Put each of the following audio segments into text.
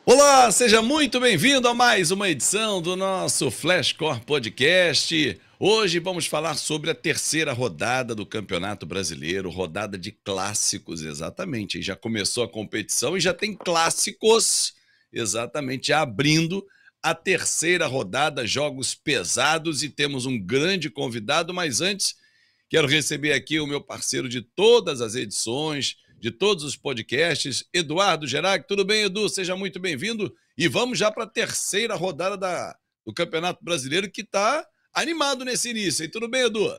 Olá, seja muito bem-vindo a mais uma edição do nosso Flashcore Podcast. Hoje vamos falar sobre a terceira rodada do Campeonato Brasileiro, rodada de clássicos, exatamente. Já começou a competição e já tem clássicos, exatamente, já abrindo a terceira rodada, jogos pesados, e temos um grande convidado, mas antes quero receber aqui o meu parceiro de todas as edições, de todos os podcasts, Eduardo Gerag. Tudo bem, Edu? Seja muito bem-vindo. E vamos já para a terceira rodada do Campeonato Brasileiro, que está animado nesse início. E tudo bem, Edu?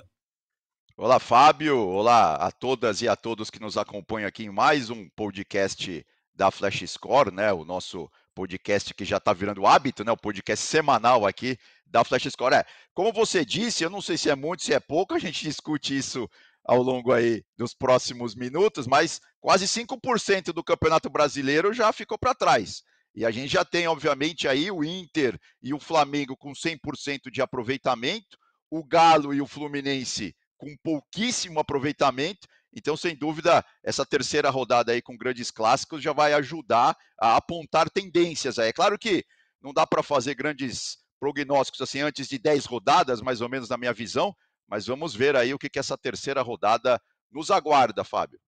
Olá, Fábio. Olá a todas e a todos que nos acompanham aqui em mais um podcast da Flash Score, né? O nosso podcast que já está virando hábito, né? O podcast semanal aqui da Flash Score. Como você disse, eu não sei se é muito, se é pouco, a gente discute isso ao longo aí dos próximos minutos, mas quase 5% do Campeonato Brasileiro já ficou para trás. E a gente já tem, obviamente, aí o Inter e o Flamengo com 100% de aproveitamento, o Galo e o Fluminense com pouquíssimo aproveitamento. Então, sem dúvida, essa terceira rodada aí com grandes clássicos já vai ajudar a apontar tendências. É claro que não dá para fazer grandes prognósticos assim antes de 10 rodadas, mais ou menos na minha visão, mas vamos ver aí o que essa terceira rodada nos aguarda, Fábio.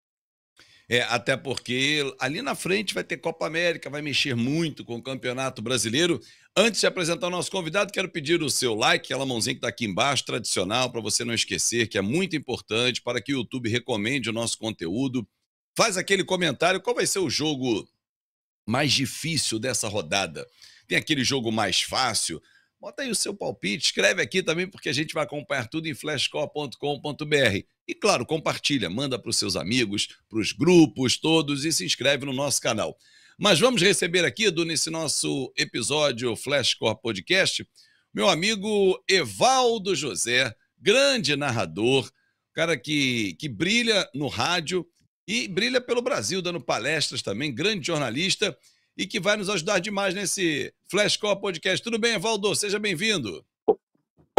Até porque ali na frente vai ter Copa América, vai mexer muito com o Campeonato Brasileiro. Antes de apresentar o nosso convidado, quero pedir o seu like, aquela mãozinha que está aqui embaixo, tradicional, para você não esquecer, que é muito importante para que o YouTube recomende o nosso conteúdo. Faz aquele comentário, qual vai ser o jogo mais difícil dessa rodada? Tem aquele jogo mais fácil? Bota aí o seu palpite, escreve aqui também, porque a gente vai acompanhar tudo em flashcore.com.br. E claro, compartilha, manda para os seus amigos, para os grupos todos e se inscreve no nosso canal. Mas vamos receber aqui, Edu, nesse nosso episódio Flashcore Podcast, meu amigo Evaldo José, grande narrador, cara que brilha no rádio e brilha pelo Brasil, dando palestras também, grande jornalista e que vai nos ajudar demais nesse Flashcore Podcast. Tudo bem, Evaldo? Seja bem-vindo.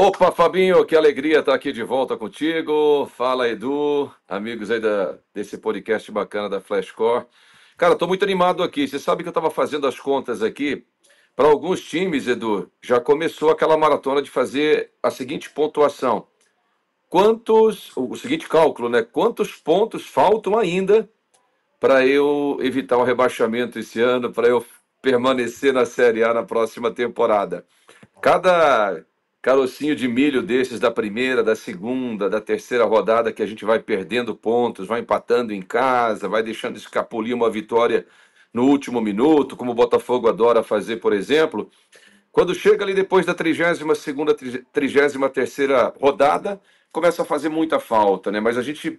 Opa, Fabinho, que alegria estar aqui de volta contigo. Fala, Edu, amigos aí desse podcast bacana da Flashcore. Cara, estou muito animado aqui. Você sabe que eu estava fazendo as contas aqui. Para alguns times, Edu, já começou aquela maratona de fazer a seguinte pontuação. O seguinte cálculo, né? Quantos pontos faltam ainda para eu evitar o rebaixamento esse ano, para eu permanecer na Série A na próxima temporada? Cada carocinho de milho desses da primeira, da segunda, da terceira rodada que a gente vai perdendo pontos, vai empatando em casa, vai deixando escapulir uma vitória no último minuto, como o Botafogo adora fazer, por exemplo. Quando chega ali depois da 32ª, 33ª rodada, começa a fazer muita falta, né? Mas a gente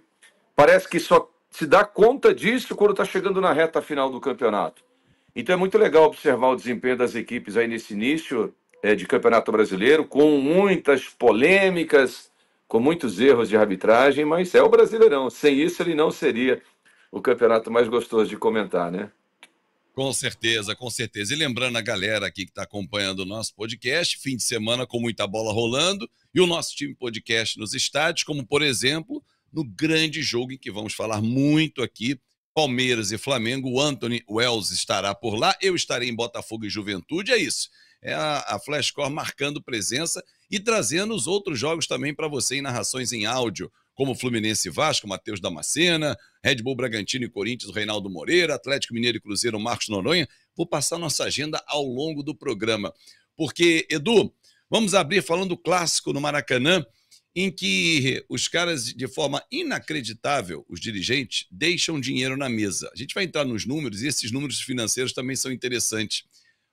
parece que só se dá conta disso quando está chegando na reta final do campeonato. Então é muito legal observar o desempenho das equipes aí nesse início de Campeonato Brasileiro, com muitas polêmicas, com muitos erros de arbitragem, mas é o Brasileirão. Sem isso, ele não seria o campeonato mais gostoso de comentar, né? Com certeza, com certeza. E lembrando a galera aqui que está acompanhando o nosso podcast, fim de semana com muita bola rolando, e o nosso time podcast nos estádios, como por exemplo, no grande jogo em que vamos falar muito aqui, Palmeiras e Flamengo. O Anthony Wells estará por lá, eu estarei em Botafogo e Juventude, é isso. É a Flashcore marcando presença e trazendo os outros jogos também para você em narrações em áudio, como Fluminense e Vasco, Matheus Damascena, Red Bull Bragantino e Corinthians, Reinaldo Moreira, Atlético Mineiro e Cruzeiro, Marcos Noronha. Vou passar nossa agenda ao longo do programa. Porque, Edu, vamos abrir falando do clássico no Maracanã, em que os caras, de forma inacreditável, os dirigentes, deixam dinheiro na mesa. A gente vai entrar nos números, e esses números financeiros também são interessantes.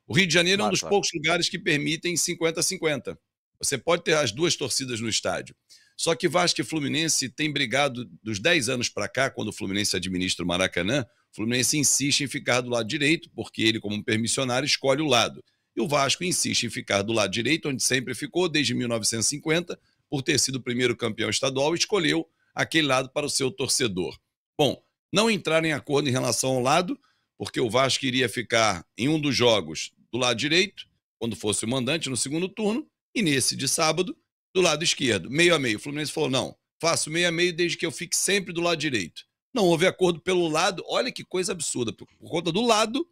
O Rio de Janeiro é um Claro, dos Fábio. poucos lugares que permitem 50-50. Você pode ter as duas torcidas no estádio. Só que Vasco e Fluminense têm brigado dos 10 anos para cá, quando o Fluminense administra o Maracanã, o Fluminense insiste em ficar do lado direito, porque ele, como um permissionário, escolhe o lado. E o Vasco insiste em ficar do lado direito, onde sempre ficou, desde 1950, por ter sido o primeiro campeão estadual, e escolheu aquele lado para o seu torcedor. Bom, não entraram em acordo em relação ao lado, porque o Vasco iria ficar em um dos jogos do lado direito, quando fosse o mandante no segundo turno, e nesse de sábado, do lado esquerdo, meio a meio. O Fluminense falou, não, faço meio a meio desde que eu fique sempre do lado direito. Não houve acordo pelo lado, olha que coisa absurda, por conta do lado,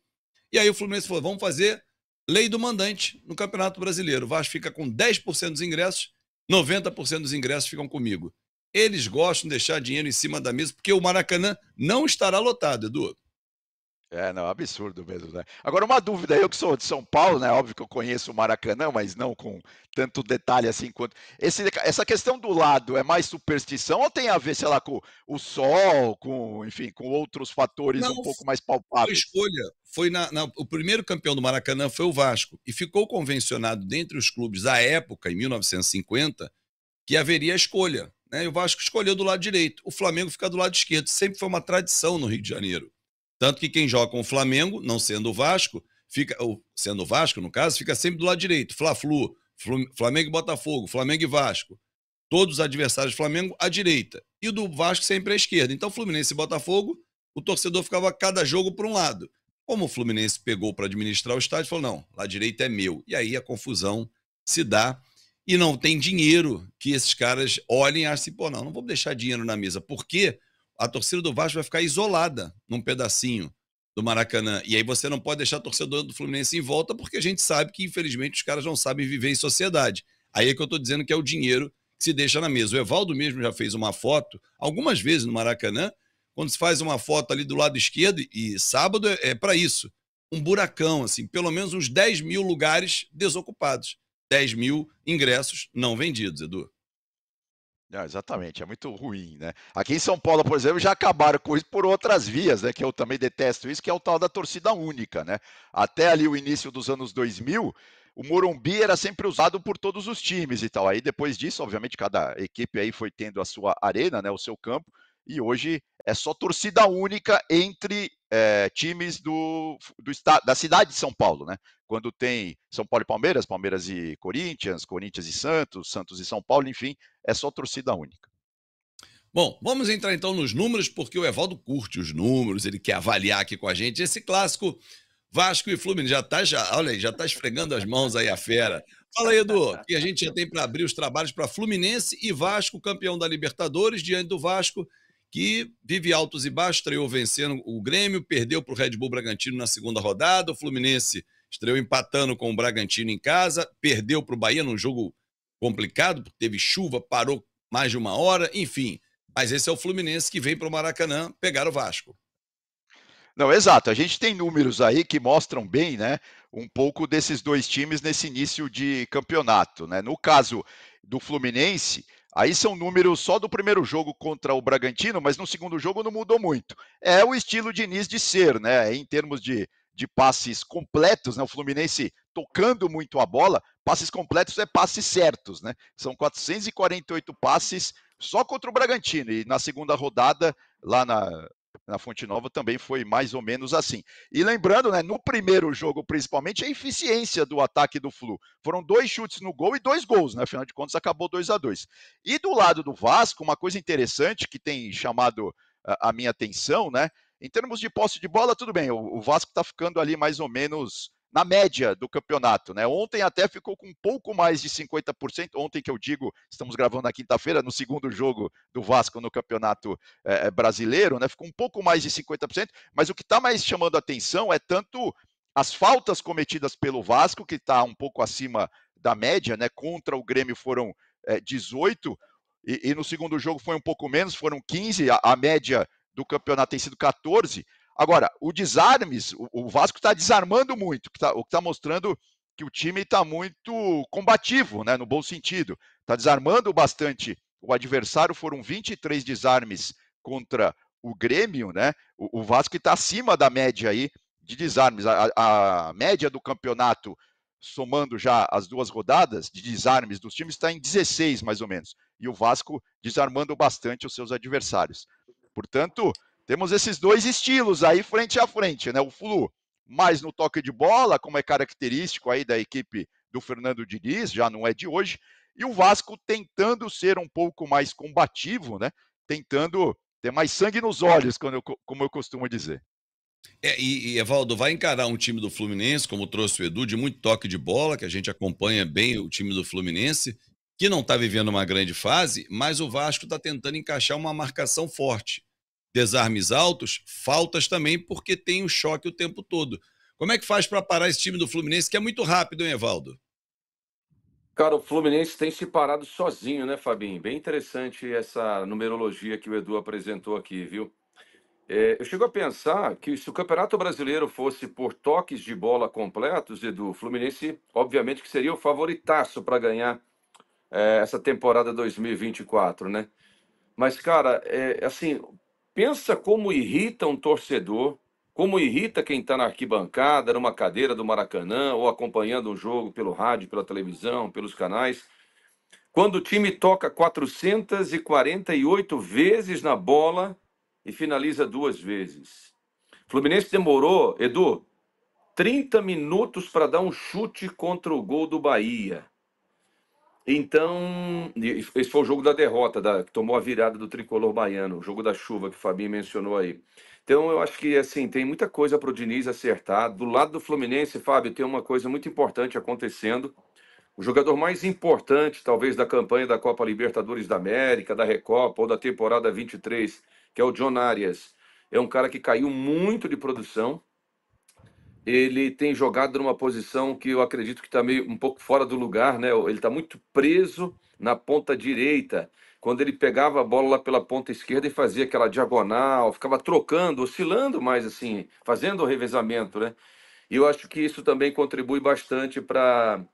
E aí o Fluminense falou, vamos fazer lei do mandante no Campeonato Brasileiro. O Vasco fica com 10% dos ingressos, 90% dos ingressos ficam comigo. Eles gostam de deixar dinheiro em cima da mesa, porque o Maracanã não estará lotado, Edu. Não, absurdo mesmo, né? Agora, uma dúvida, eu que sou de São Paulo, né? Óbvio que eu conheço o Maracanã, mas não com tanto detalhe assim quanto. Essa questão do lado é mais superstição ou tem a ver, sei lá, com o sol, enfim, com outros fatores Não, um pouco mais foi palpáveis? escolha. O primeiro campeão do Maracanã foi o Vasco. E ficou convencionado dentre os clubes à época, em 1950, que haveria a escolha. Né? E o Vasco escolheu do lado direito. O Flamengo fica do lado esquerdo. Sempre foi uma tradição no Rio de Janeiro. Tanto que quem joga com o Flamengo, não sendo o Vasco, sendo o Vasco, no caso, fica sempre do lado direito. Fla-Flu, Flamengo e Botafogo, Flamengo e Vasco. Todos os adversários do Flamengo à direita. E o do Vasco sempre à esquerda. Então, Fluminense e Botafogo, o torcedor ficava cada jogo por um lado. Como o Fluminense pegou para administrar o estádio, falou, não, lá direita é meu. E aí a confusão se dá e não tem dinheiro que esses caras olhem e achem, pô, não vou deixar dinheiro na mesa. Por quê? A torcida do Vasco vai ficar isolada num pedacinho do Maracanã. E aí você não pode deixar a torcedor do Fluminense em volta, porque a gente sabe que, infelizmente, os caras não sabem viver em sociedade. Aí é que eu estou dizendo que é o dinheiro que se deixa na mesa. O Evaldo mesmo já fez uma foto, algumas vezes no Maracanã, quando se faz uma foto ali do lado esquerdo, e sábado é para isso, um buracão, assim, pelo menos uns 10 mil lugares desocupados. 10 mil ingressos não vendidos, Edu. Exatamente, é muito ruim, né? Aqui em São Paulo, por exemplo, já acabaram com isso por outras vias, né? Que eu também detesto isso, que é o tal da torcida única, né? Até ali o início dos anos 2000, o Morumbi era sempre usado por todos os times e tal. Aí depois disso, obviamente, cada equipe aí foi tendo a sua arena, né? O seu campo, e hoje é só torcida única entre times da cidade de São Paulo, né? Quando tem São Paulo e Palmeiras, Palmeiras e Corinthians, Corinthians e Santos, Santos e São Paulo, enfim, é só torcida única. Bom, vamos entrar então nos números, porque o Evaldo curte os números, ele quer avaliar aqui com a gente esse clássico Vasco e Fluminense. Olha aí, já está esfregando as mãos aí a fera. Fala aí, Edu, que a gente já tem para abrir os trabalhos para Fluminense e Vasco, campeão da Libertadores, diante do Vasco, que vive altos e baixos, estreou vencendo o Grêmio, perdeu para o Red Bull Bragantino na segunda rodada, o Fluminense estreou empatando com o Bragantino em casa, perdeu para o Bahia num jogo complicado, porque teve chuva, parou mais de uma hora, enfim. Mas esse é o Fluminense que vem para o Maracanã pegar o Vasco. Não, exato. A gente tem números aí que mostram bem, né, um pouco desses dois times nesse início de campeonato, né? No caso do Fluminense, aí são números só do primeiro jogo contra o Bragantino, mas no segundo jogo não mudou muito. É o estilo Diniz de ser, né? Em termos de passes completos, né? O Fluminense tocando muito a bola, passes completos é passes certos, né? São 448 passes só contra o Bragantino. E na segunda rodada, lá na Fonte Nova também foi mais ou menos assim. E lembrando, né, no primeiro jogo, principalmente, a eficiência do ataque do Flu. Foram 2 chutes no gol e 2 gols, né? Afinal de contas, acabou 2-2. E do lado do Vasco, uma coisa interessante que tem chamado a minha atenção, né? Em termos de posse de bola, tudo bem, o Vasco está ficando ali mais ou menos na média do campeonato, né? Ontem até ficou com um pouco mais de 50%. Ontem que eu digo, estamos gravando na quinta-feira, no segundo jogo do Vasco no campeonato brasileiro, né? Ficou um pouco mais de 50%, mas o que está mais chamando a atenção é tanto as faltas cometidas pelo Vasco, que está um pouco acima da média, né? Contra o Grêmio foram 18, e no segundo jogo foi um pouco menos, foram 15, a média do campeonato tem sido 14. Agora, o desarmes, o Vasco está desarmando muito, o que está mostrando que o time está muito combativo, né, no bom sentido. Está desarmando bastante o adversário, foram 23 desarmes contra o Grêmio, né? O Vasco está acima da média aí de desarmes. A média do campeonato, somando já as 2 rodadas de desarmes dos times, está em 16, mais ou menos. E o Vasco desarmando bastante os seus adversários. Portanto, temos esses dois estilos aí frente a frente, né? O Flu mais no toque de bola, como é característico aí da equipe do Fernando Diniz, já não é de hoje, e o Vasco tentando ser um pouco mais combativo, né? Tentando ter mais sangue nos olhos, como eu costumo dizer. E Evaldo, vai encarar um time do Fluminense, como trouxe o Edu, de muito toque de bola, que a gente acompanha bem o time do Fluminense, que não está vivendo uma grande fase, mas o Vasco está tentando encaixar uma marcação forte. Desarmes altos, faltas também, porque tem o choque o tempo todo. Como é que faz para parar esse time do Fluminense, que é muito rápido, hein, Evaldo? Cara, o Fluminense tem se parado sozinho, né, Fabinho? Bem interessante essa numerologia que o Edu apresentou aqui, viu? Eu chego a pensar que se o Campeonato Brasileiro fosse por toques de bola completos, Edu, o Fluminense, obviamente, que seria o favoritaço para ganhar essa temporada 2024, né? Mas, cara, assim, pensa como irrita um torcedor, como irrita quem está na arquibancada, numa cadeira do Maracanã, ou acompanhando um jogo pelo rádio, pela televisão, pelos canais, quando o time toca 448 vezes na bola e finaliza 2 vezes. O Fluminense demorou, Edu, 30 minutos para dar um chute contra o gol do Bahia. Então, esse foi o jogo da derrota, que tomou a virada do tricolor baiano, o jogo da chuva que o Fabinho mencionou aí. Então, eu acho que assim tem muita coisa para o Diniz acertar. Do lado do Fluminense, Fábio, tem uma coisa muito importante acontecendo. O jogador mais importante, talvez, da campanha da Copa Libertadores da América, da Recopa ou da temporada 23, que é o John Arias, é um cara que caiu muito de produção. Ele tem jogado numa posição que eu acredito que está meio um pouco fora do lugar, né? Ele está muito preso na ponta direita. Quando ele pegava a bola lá pela ponta esquerda e fazia aquela diagonal, ficava trocando, oscilando mais assim, fazendo o revezamento, né? E eu acho que isso também contribui bastante para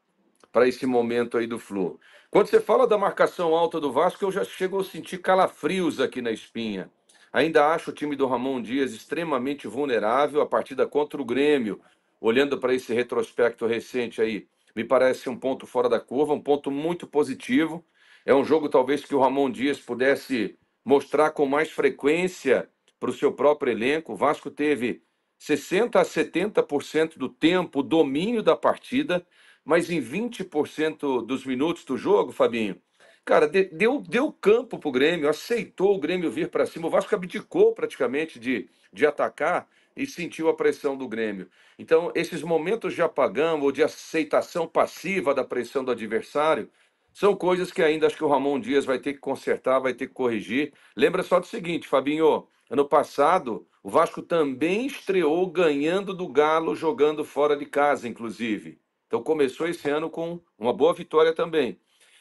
esse momento aí do Flu. Quando você fala da marcação alta do Vasco, eu já chego a sentir calafrios aqui na espinha. Ainda acho o time do Ramon Dias extremamente vulnerável. A partida contra o Grêmio, olhando para esse retrospecto recente aí, me parece um ponto fora da curva, um ponto muito positivo. É um jogo talvez que o Ramon Dias pudesse mostrar com mais frequência para o seu próprio elenco. O Vasco teve 60 a 70% do tempo, domínio da partida, mas em 20% dos minutos do jogo, Fabinho, cara, deu campo para o Grêmio, aceitou o Grêmio vir para cima. O Vasco abdicou praticamente de atacar e sentiu a pressão do Grêmio. Então, esses momentos de apagão ou de aceitação passiva da pressão do adversário são coisas que ainda acho que o Ramon Dias vai ter que consertar, vai ter que corrigir. Lembra só do seguinte, Fabinho, ano passado o Vasco também estreou ganhando do Galo, jogando fora de casa, inclusive. Então começou esse ano com uma boa vitória também.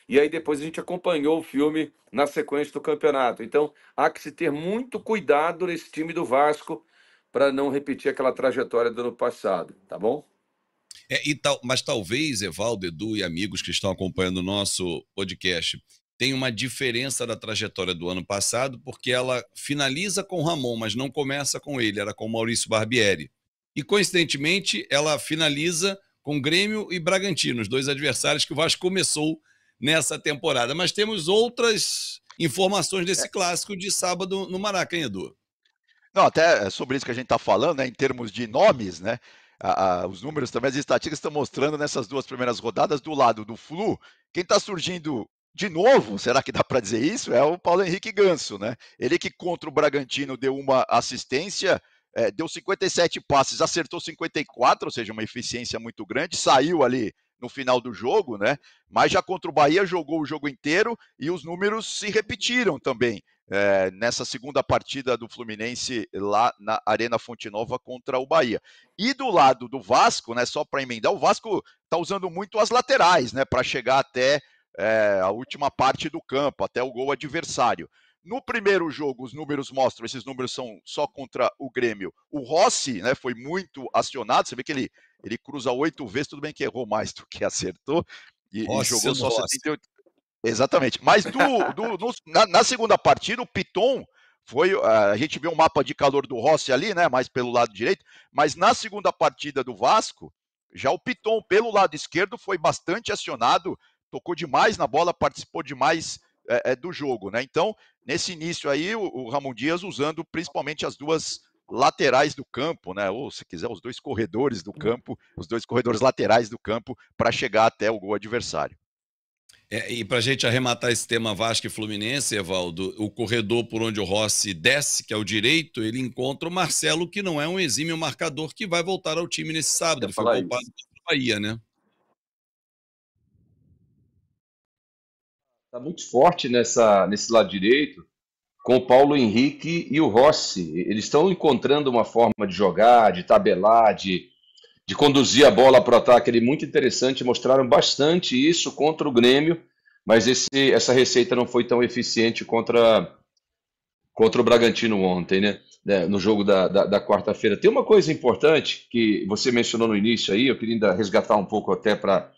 E aí depois a gente acompanhou o filme na sequência do campeonato. Então há que se ter muito cuidado nesse time do Vasco para não repetir aquela trajetória do ano passado, tá bom? Mas talvez, Evaldo, Edu e amigos que estão acompanhando o nosso podcast, tem uma diferença da trajetória do ano passado, porque ela finaliza com o Ramon, mas não começa com ele, era com o Maurício Barbieri. E, coincidentemente, ela finaliza com Grêmio e Bragantino, os dois adversários que o Vasco começou nessa temporada. Mas temos outras informações desse clássico de sábado no Maracanã, Edu. Não, até sobre isso que a gente está falando, né, em termos de nomes, né, os números também, as estatísticas estão mostrando nessas duas primeiras rodadas, do lado do Flu, quem está surgindo de novo, será que dá para dizer isso? É o Paulo Henrique Ganso, né? Ele que contra o Bragantino deu uma assistência, deu 57 passes, acertou 54, ou seja, uma eficiência muito grande, saiu ali no final do jogo, né? Mas já contra o Bahia jogou o jogo inteiro e os números se repetiram também. Nessa segunda partida do Fluminense lá na Arena Fonte Nova contra o Bahia. E do lado do Vasco, né, só para emendar, o Vasco está usando muito as laterais, né, para chegar até a última parte do campo, até o gol adversário. No primeiro jogo, os números mostram, esses números são só contra o Grêmio. O Rossi, né, foi muito acionado, você vê que ele cruza 8 vezes, tudo bem que errou mais do que acertou, e jogou só 78. Exatamente. Mas na segunda partida, o Piton foi. A gente vê um mapa de calor do Rossi ali, né? Mais pelo lado direito. Mas na segunda partida do Vasco, já o Piton, pelo lado esquerdo, foi bastante acionado, tocou demais na bola, participou demais do jogo, né? Então, nesse início aí, o Ramon Dias usando principalmente as duas laterais do campo, né? Ou, se quiser, os dois corredores do campo, os dois corredores laterais do campo, para chegar até o gol adversário. E para a gente arrematar esse tema Vasco e Fluminense, Evaldo, o corredor por onde o Rossi desce, que é o direito, ele encontra o Marcelo, que não é um exímio marcador, que vai voltar ao time nesse sábado. Ele foi poupado contra o Bahia, né? Está muito forte nesse lado direito, com o Paulo Henrique e o Rossi. Eles estão encontrando uma forma de jogar, de tabelar, de de conduzir a bola para o ataque ali muito interessante, mostraram bastante isso contra o Grêmio, mas essa receita não foi tão eficiente contra o Bragantino ontem, né? No jogo da quarta-feira. Tem uma coisa importante que você mencionou no início aí, eu queria ainda resgatar um pouco até para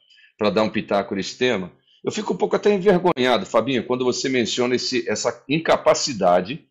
dar um pitaco nesse tema. Eu fico um pouco até envergonhado, Fabinho, quando você menciona essa incapacidade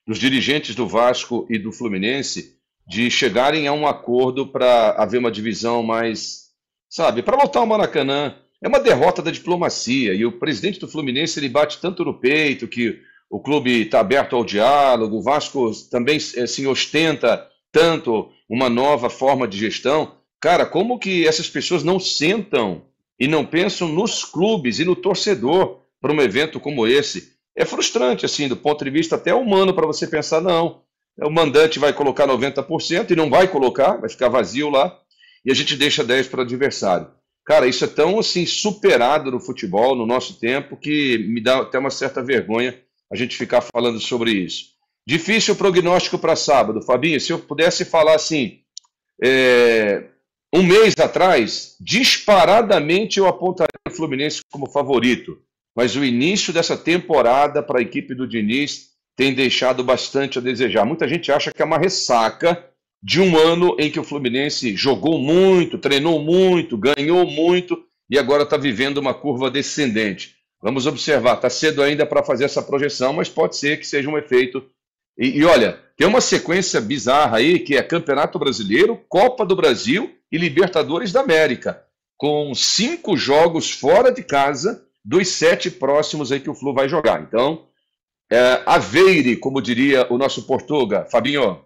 dos dirigentes do Vasco e do Fluminense de chegarem a um acordo para haver uma divisão mais, sabe, para voltar ao Maracanã. É uma derrota da diplomacia, e o presidente do Fluminense ele bate tanto no peito que o clube está aberto ao diálogo, o Vasco também assim, ostenta tanto uma nova forma de gestão. Cara, como que essas pessoas não sentam e não pensam nos clubes e no torcedor para um evento como esse? É frustrante, assim, do ponto de vista até humano, para você pensar, não, o mandante vai colocar 90% e não vai colocar, vai ficar vazio lá, e a gente deixa 10% para o adversário. Cara, isso é tão, assim, superado no futebol, no nosso tempo, que me dá até uma certa vergonha a gente ficar falando sobre isso. Difícil prognóstico para sábado, Fabinho. Se eu pudesse falar assim, um mês atrás, disparadamente eu apontaria o Fluminense como favorito. Mas o início dessa temporada para a equipe do Diniz tem deixado bastante a desejar. Muita gente acha que é uma ressaca de um ano em que o Fluminense jogou muito, treinou muito, ganhou muito e agora está vivendo uma curva descendente. Vamos observar, está cedo ainda para fazer essa projeção, mas pode ser que seja um efeito. E olha, tem uma sequência bizarra aí, que é Campeonato Brasileiro, Copa do Brasil e Libertadores da América, com 5 jogos fora de casa dos 7 próximos aí que o Flu vai jogar. Então, aveire, como diria o nosso Portuga. Fabinho.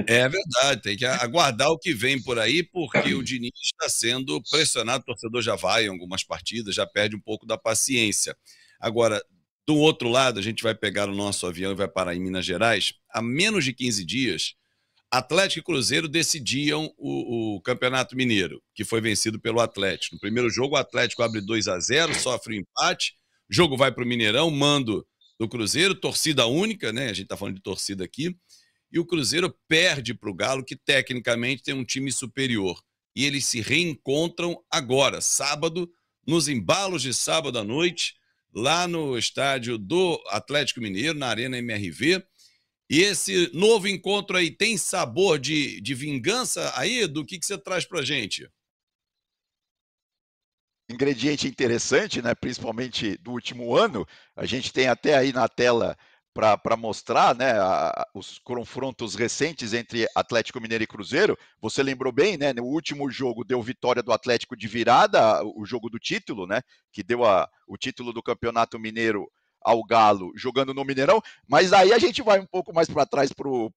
É verdade, tem que aguardar o que vem por aí, porque o Diniz está sendo pressionado, o torcedor já vai em algumas partidas, já perde um pouco da paciência. Agora, do outro lado, a gente vai pegar o nosso avião e vai parar em Minas Gerais. Há menos de 15 dias, Atlético e Cruzeiro decidiam o Campeonato Mineiro, que foi vencido pelo Atlético. No primeiro jogo, o Atlético abre 2-0, sofre um empate, o jogo vai para o Mineirão, mando do Cruzeiro, torcida única, né? A gente está falando de torcida aqui. E o Cruzeiro perde para o Galo, que tecnicamente tem um time superior. E eles se reencontram agora, sábado, nos embalos de sábado à noite, lá no estádio do Atlético Mineiro, na Arena MRV. E esse novo encontro aí tem sabor de vingança aí? Do que você traz para a gente? Ingrediente interessante, né? Principalmente do último ano. A gente tem até aí na tela para mostrar, né, os confrontos recentes entre Atlético Mineiro e Cruzeiro. Você lembrou bem, né? No último jogo deu vitória do Atlético de virada, o jogo do título, né? Que deu o título do Campeonato Mineiro ao Galo, jogando no Mineirão. Mas aí a gente vai um pouco mais para trás pro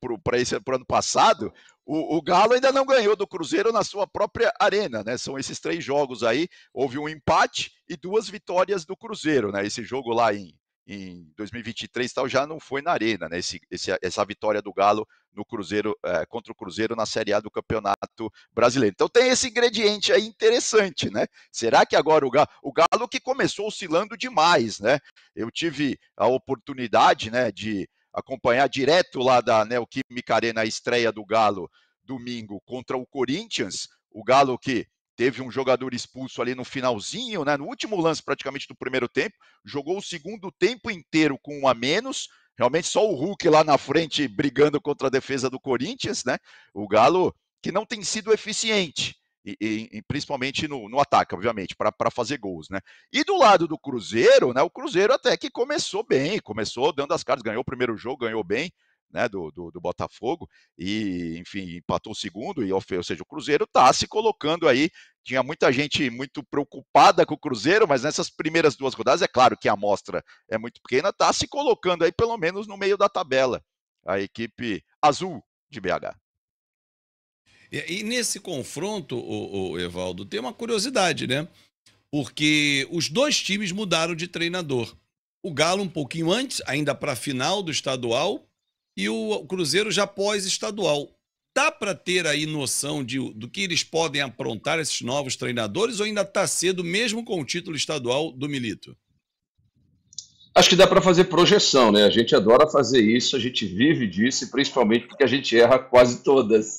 ano passado. O Galo ainda não ganhou do Cruzeiro na sua própria arena, né? São esses 3 jogos aí. Houve um empate e 2 vitórias do Cruzeiro, né? Esse jogo lá em 2023 tal, já não foi na arena, né? Essa vitória do Galo no Cruzeiro, contra o Cruzeiro na Série A do Campeonato Brasileiro. Então tem esse ingrediente aí interessante, né? Será que agora o Galo que começou oscilando demais, né? Eu tive a oportunidade, né, de acompanhar direto lá da Neoquímica Arena a estreia do Galo domingo contra o Corinthians, o Galo que teve um jogador expulso ali no finalzinho, né, no último lance praticamente do primeiro tempo, jogou o segundo tempo inteiro com 1 a menos, realmente só o Hulk lá na frente brigando contra a defesa do Corinthians, né? O Galo que não tem sido eficiente, e principalmente no ataque, obviamente, para fazer gols, né? E do lado do Cruzeiro, né, o Cruzeiro até que começou bem, começou dando as caras, ganhou o primeiro jogo, ganhou bem, né, do Botafogo, e, enfim, empatou o segundo, ou seja, o Cruzeiro está se colocando aí. Tinha muita gente muito preocupada com o Cruzeiro, mas nessas primeiras 2 rodadas, é claro que a amostra é muito pequena, está se colocando aí pelo menos no meio da tabela, a equipe azul de BH. E nesse confronto, o Evaldo, tem uma curiosidade, né? Porque os 2 times mudaram de treinador. O Galo um pouquinho antes, ainda para a final do estadual, e o Cruzeiro já pós-estadual. Dá para ter aí noção do que eles podem aprontar, esses novos treinadores, ou ainda está cedo, mesmo com o título estadual do Milito? Acho que dá para fazer projeção, né? A gente adora fazer isso, a gente vive disso, e principalmente porque a gente erra quase todas.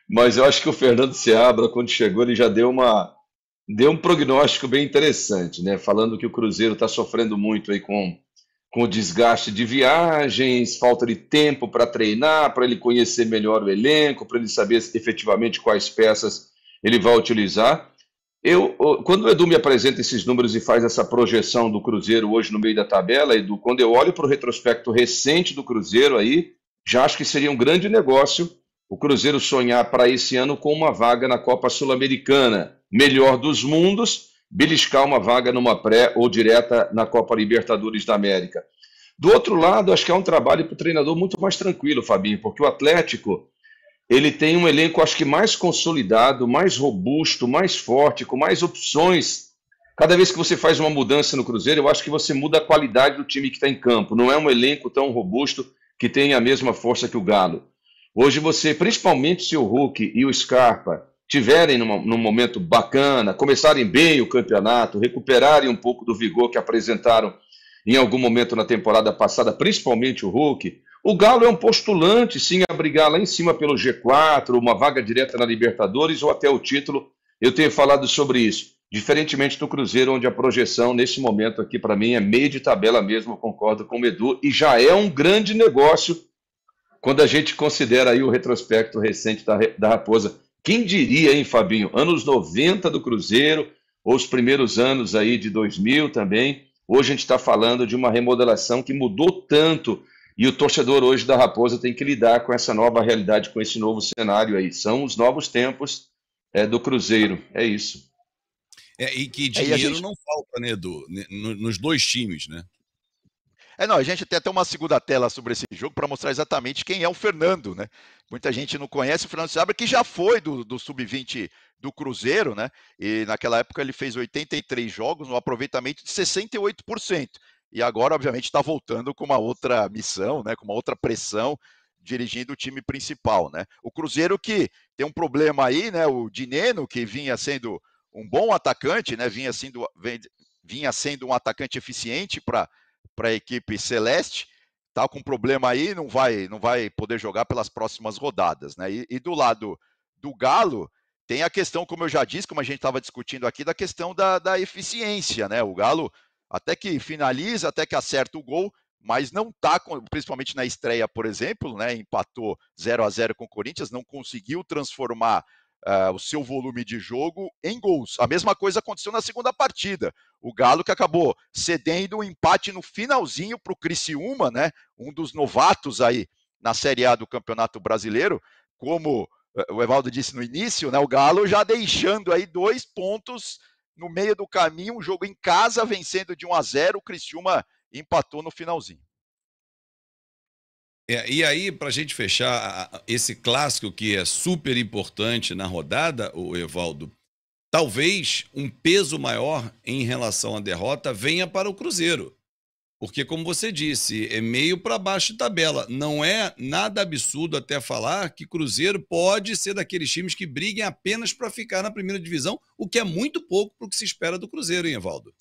Mas eu acho que o Fernando Seabra, quando chegou, ele já deu um prognóstico bem interessante, né? Falando que o Cruzeiro está sofrendo muito aí com o desgaste de viagens, falta de tempo para treinar, para ele conhecer melhor o elenco, para ele saber efetivamente quais peças ele vai utilizar. Quando o Edu me apresenta esses números e faz essa projeção do Cruzeiro hoje no meio da tabela, Edu, quando eu olho para o retrospecto recente do Cruzeiro aí, já acho que seria um grande negócio o Cruzeiro sonhar para esse ano com uma vaga na Copa Sul-Americana, melhor dos mundos, beliscar uma vaga numa pré ou direta na Copa Libertadores da América. Do outro lado, acho que é um trabalho para o treinador muito mais tranquilo, Fabinho, porque o Atlético ele tem um elenco, acho que mais consolidado, mais robusto, mais forte, com mais opções. Cada vez que você faz uma mudança no Cruzeiro, eu acho que você muda a qualidade do time que está em campo. Não é um elenco tão robusto que tem a mesma força que o Galo. Hoje você, principalmente se o Hulk e o Scarpa tiverem num momento bacana, começarem bem o campeonato, recuperarem um pouco do vigor que apresentaram em algum momento na temporada passada, principalmente o Hulk, o Galo é um postulante, sim, a brigar lá em cima pelo G4, uma vaga direta na Libertadores ou até o título. Eu tenho falado sobre isso. Diferentemente do Cruzeiro, onde a projeção nesse momento aqui para mim é meio de tabela mesmo, eu concordo com o Edu, e já é um grande negócio quando a gente considera aí o retrospecto recente da Raposa. Quem diria, hein, Fabinho? Anos 90 do Cruzeiro, ou os primeiros anos aí de 2000 também. Hoje a gente está falando de uma remodelação que mudou tanto. E o torcedor hoje da Raposa tem que lidar com essa nova realidade, com esse novo cenário aí. São os novos tempos do Cruzeiro, é isso. E que dinheiro não falta, né, Edu? Nos dois times, né? Não, a gente tem até uma segunda tela sobre esse jogo para mostrar exatamente quem é o Fernando, né? Muita gente não conhece o Fernando Seabra, que já foi do Sub-20 do Cruzeiro, né? E naquela época ele fez 83 jogos, um aproveitamento de 68%. E agora, obviamente, está voltando com uma outra missão, né? Com uma outra pressão, dirigindo o time principal, né? O Cruzeiro que tem um problema aí, né? O Dineno, que vinha sendo um bom atacante, né? Vinha sendo um atacante eficiente para a equipe celeste, tá com problema aí, não vai poder jogar pelas próximas rodadas, né? E do lado do Galo, tem a questão, como eu já disse, como a gente estava discutindo aqui, da questão da eficiência, né? O Galo até que finaliza, até que acerta o gol, mas não está, principalmente na estreia, por exemplo, né? Empatou 0-0 com o Corinthians, não conseguiu transformar o seu volume de jogo em gols. A mesma coisa aconteceu na segunda partida. O Galo que acabou cedendo um empate no finalzinho para o Criciúma, né? Um dos novatos aí na Série A do Campeonato Brasileiro, como o Evaldo disse no início, né? O Galo já deixando aí 2 pontos no meio do caminho, um jogo em casa vencendo de 1-0, o Criciúma empatou no finalzinho. E aí, para a gente fechar esse clássico que é super importante na rodada, o Evaldo, talvez um peso maior em relação à derrota venha para o Cruzeiro. Porque, como você disse, é meio para baixo de tabela. Não é nada absurdo até falar que Cruzeiro pode ser daqueles times que briguem apenas para ficar na primeira divisão, o que é muito pouco para o que se espera do Cruzeiro, hein, Evaldo?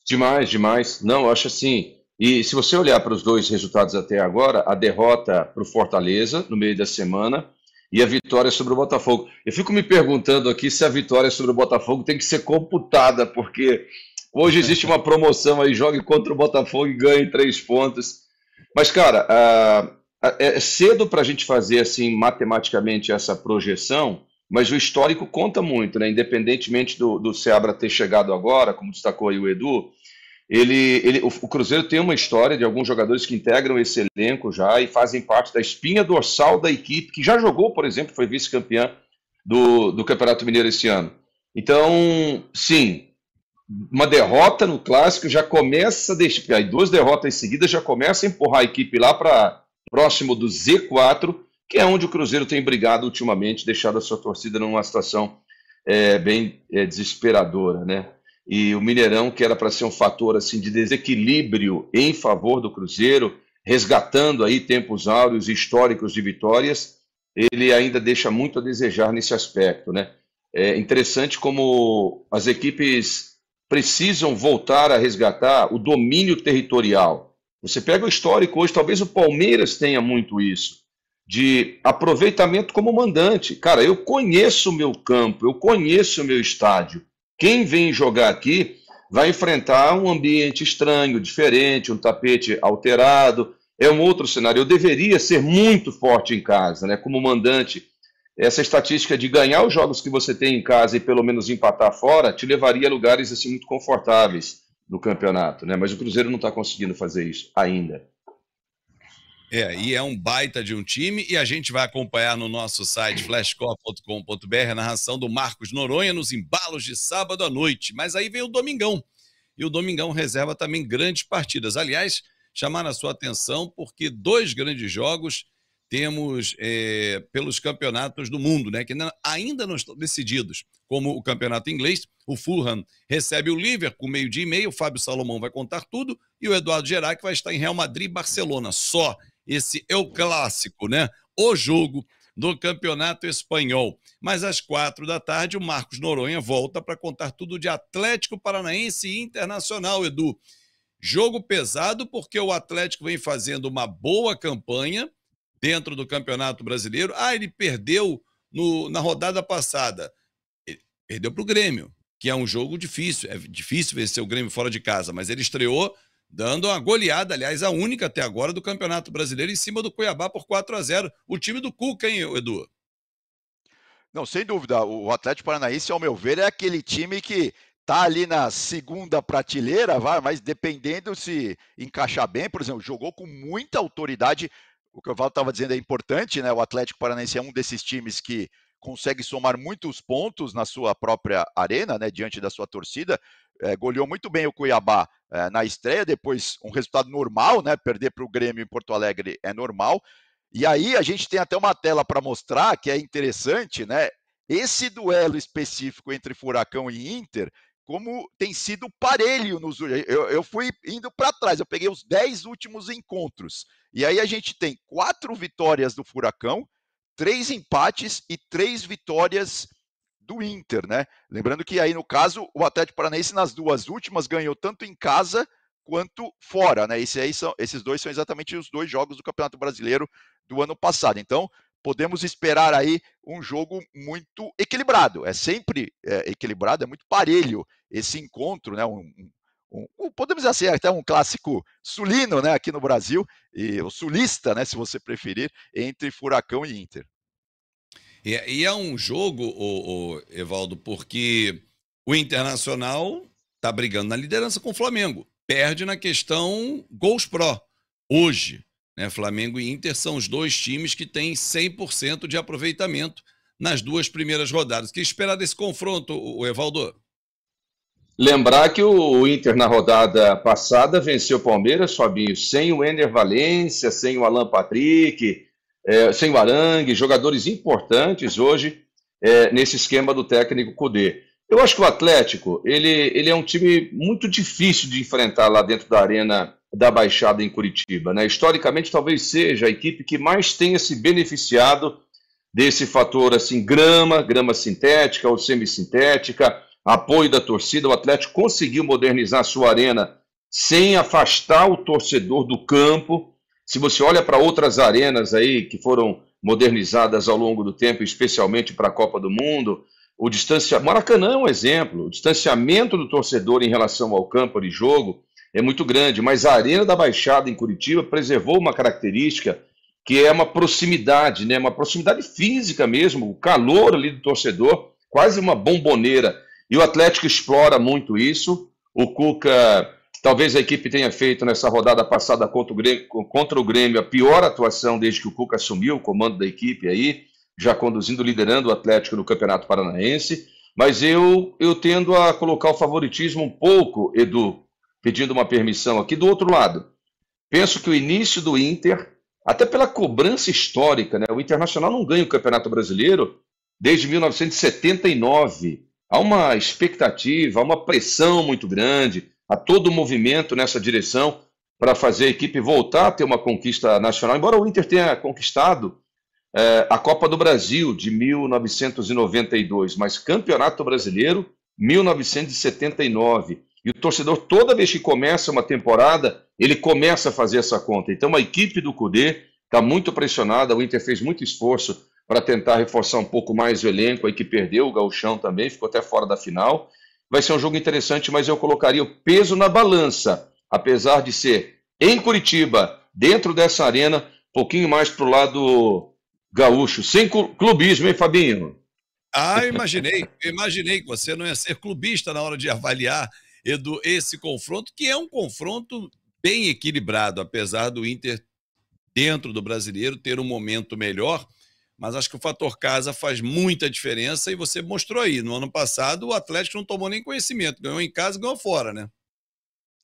Demais, demais. Não, eu acho assim. E se você olhar para os dois resultados até agora, a derrota para o Fortaleza no meio da semana e a vitória sobre o Botafogo. Eu fico me perguntando aqui se a vitória sobre o Botafogo tem que ser computada, porque hoje existe uma promoção aí, jogue contra o Botafogo e ganhe 3 pontos. Mas, cara, é cedo para a gente fazer assim matematicamente essa projeção, mas o histórico conta muito, né? Independentemente do Seabra ter chegado agora, como destacou aí o Edu, o Cruzeiro tem uma história de alguns jogadores que integram esse elenco já e fazem parte da espinha dorsal da equipe, que já jogou, por exemplo, foi vice-campeã do Campeonato Mineiro esse ano. Então, sim, uma derrota no Clássico já começa a aí 2 derrotas seguidas já começa a empurrar a equipe lá para próximo do Z4, que é onde o Cruzeiro tem brigado ultimamente, deixado a sua torcida numa situação bem desesperadora, né? E o Mineirão, que era para ser um fator assim, de desequilíbrio em favor do Cruzeiro, resgatando aí tempos áureos históricos de vitórias, ele ainda deixa muito a desejar nesse aspecto, né? É interessante como as equipes precisam voltar a resgatar o domínio territorial. Você pega o histórico hoje, talvez o Palmeiras tenha muito isso. de aproveitamento como mandante. Cara, eu conheço o meu campo, eu conheço o meu estádio. Quem vem jogar aqui vai enfrentar um ambiente estranho, diferente, um tapete alterado, é um outro cenário. Eu deveria ser muito forte em casa, né? Como mandante, essa estatística de ganhar os jogos que você tem em casa e pelo menos empatar fora, te levaria a lugares assim muito confortáveis no campeonato, né? Mas o Cruzeiro não está conseguindo fazer isso ainda. E é um baita de um time, e a gente vai acompanhar no nosso site flashcore.com.br a narração do Marcos Noronha nos embalos de sábado à noite. Mas aí vem o Domingão, e o Domingão reserva também grandes partidas. Aliás, chamar a sua atenção porque 2 grandes jogos temos pelos campeonatos do mundo, né, que ainda não estão decididos, como o campeonato inglês. O Fulham recebe o Liverpool, 12h30, o Fábio Salomão vai contar tudo, e o Eduardo Gerac vai estar em Real Madrid e Barcelona. Só esse é o clássico, né? O jogo do campeonato espanhol. Mas às 4h, o Marcos Noronha volta para contar tudo de Atlético Paranaense e Internacional, Edu. Jogo pesado porque o Atlético vem fazendo uma boa campanha dentro do Campeonato Brasileiro. Ele perdeu na rodada passada. Ele perdeu para o Grêmio, que é um jogo difícil. É difícil vencer o Grêmio fora de casa, mas ele estreou dando uma goleada, aliás, a única até agora do Campeonato Brasileiro, em cima do Cuiabá por 4-0. O time do Cuca, hein, Edu? Não, sem dúvida. O Atlético Paranaense, ao meu ver, é aquele time que tá ali na segunda prateleira, mas dependendo se encaixar bem, por exemplo, jogou com muita autoridade. O que o Valdo estava dizendo é importante, né? O Atlético Paranaense é um desses times que consegue somar muitos pontos na sua própria arena, né? Diante da sua torcida. Goleou muito bem o Cuiabá na estreia, depois um resultado normal, né? Perder para o Grêmio em Porto Alegre é normal. E aí a gente tem até uma tela para mostrar que é interessante, né? Esse duelo específico entre Furacão e Inter, como tem sido parelho nos... Eu fui indo para trás, eu peguei os 10 últimos encontros. E aí a gente tem 4 vitórias do Furacão, 3 empates e 3 vitórias do Inter, né? Lembrando que aí, no caso, o Atlético Paranaense nas 2 últimas ganhou tanto em casa quanto fora, né? Esses 2 são exatamente os 2 jogos do Campeonato Brasileiro do ano passado. Então, podemos esperar aí um jogo muito equilibrado. É sempre equilibrado, é muito parelho esse encontro, né? Podemos dizer assim, até um clássico sulino, né? Aqui no Brasil, e o sulista, né? Se você preferir, entre Furacão e Inter. E é um jogo, Evaldo, porque o Internacional está brigando na liderança com o Flamengo. Perde na questão gols pró. Hoje, né, Flamengo e Inter são os 2 times que têm 100% de aproveitamento nas 2 primeiras rodadas. O que esperar desse confronto, Evaldo? Lembrar que o Inter na rodada passada venceu o Palmeiras, Fabinho, sem o Ener Valencia, sem o Alan Patrick, sem o Arangue, jogadores importantes hoje nesse esquema do técnico Kudê. Eu acho que o Atlético, ele é um time muito difícil de enfrentar lá dentro da Arena da Baixada em Curitiba, né? Historicamente, talvez seja a equipe que mais tenha se beneficiado desse fator, assim, grama sintética ou semissintética, apoio da torcida. O Atlético conseguiu modernizar a sua arena sem afastar o torcedor do campo. Se você olha para outras arenas aí que foram modernizadas ao longo do tempo, especialmente para a Copa do Mundo, Maracanã é um exemplo. O distanciamento do torcedor em relação ao campo de jogo é muito grande, mas a Arena da Baixada em Curitiba preservou uma característica que é uma proximidade, né? Uma proximidade física mesmo, o calor ali do torcedor, quase uma bomboneira. E o Atlético explora muito isso. O Cuca, talvez a equipe tenha feito nessa rodada passada contra o Grêmio a pior atuação desde que o Cuca assumiu o comando da equipe aí, já liderando o Atlético no Campeonato Paranaense. Mas eu tendo a colocar o favoritismo um pouco, Edu, pedindo uma permissão aqui do outro lado. Penso que o início do Inter, até pela cobrança histórica, né? O Internacional não ganha o Campeonato Brasileiro desde 1979. Há uma expectativa, há uma pressão muito grande, há todo o movimento nessa direção para fazer a equipe voltar a ter uma conquista nacional. Embora o Inter tenha conquistado a Copa do Brasil de 1992, mas Campeonato Brasileiro 1979. E o torcedor, toda vez que começa uma temporada, ele começa a fazer essa conta. Então a equipe do Kudê está muito pressionada, o Inter fez muito esforço para tentar reforçar um pouco mais o elenco, aí que perdeu o Gauchão também, ficou até fora da final. Vai ser um jogo interessante, mas eu colocaria o peso na balança, apesar de ser em Curitiba, dentro dessa arena, um pouquinho mais para o lado gaúcho, sem clubismo, hein, Fabinho? Eu imaginei que você não ia ser clubista na hora de avaliar, Edu, esse confronto, que é um confronto bem equilibrado, apesar do Inter, dentro do brasileiro, ter um momento melhor, mas acho que o fator casa faz muita diferença e você mostrou aí. No ano passado, o Atlético não tomou nem conhecimento, ganhou em casa e ganhou fora, né?